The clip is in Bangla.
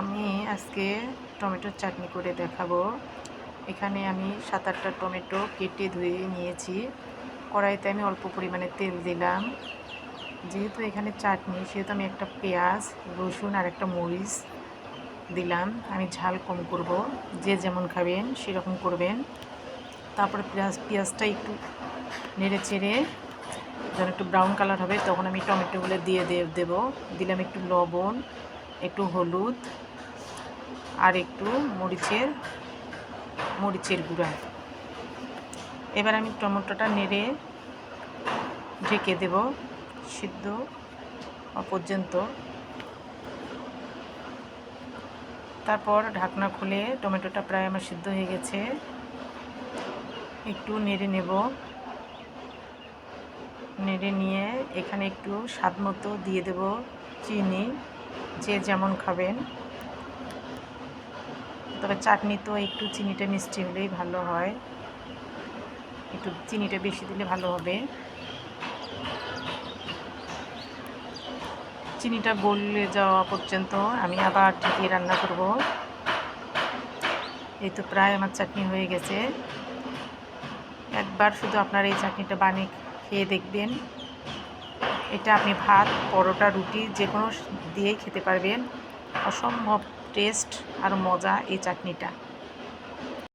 আমি আজকে টমেটোর চাটনি করে দেখাবো। এখানে আমি 7-8টা টমেটো কেটে ধুয়ে নিয়েছি। কড়াইতে আমি অল্প পরিমাণে তেল দিলাম। যেহেতু এখানে চাটনি সেহেতু আমি একটা পেঁয়াজ, রসুন আর একটা মরিচ দিলাম। আমি ঝাল কম করব, যে যেমন খাবেন সেরকম করবেন। তারপরে পেঁয়াজটা একটু নেড়ে চেড়ে যখন একটু ব্রাউন কালার হবে তখন আমি টমেটোগুলো দিয়ে দেবো। দিলাম একটু লবণ, একটু হলুদ আর একটু মরিচের গুঁড়া। এবার আমি টমেটোটা নেড়ে ঢেকে দেব সিদ্ধ পর্যন্ত। তারপর ঢাকনা খুলে টমেটোটা প্রায় আমার সিদ্ধ হয়ে গেছে, একটু নেড়ে নেব। নেড়ে নিয়ে এখানে একটু স্বাদ মতো দিয়ে দেব চিনি, যে যেমন খাবেন। তবে চাটনি তো একটু চিনিটা মিষ্টি হলেই ভালো হয়, একটু চিনিটা বেশি দিলে ভালো হবে। চিনিটা গলে যাওয়া পর্যন্ত আমি আবার ঢেকে রান্না করব। এই তো প্রায় আমার চাটনি হয়ে গেছে। একবার শুধু আপনার এই চাটনিটা বানিয়ে খেয়ে দেখবেন। এটা আপনি ভাত, পরোটা, রুটি যে কোনো দিয়েই খেতে পারবেন। অসম্ভব টেস্ট আর মজা এই চাটনিটা।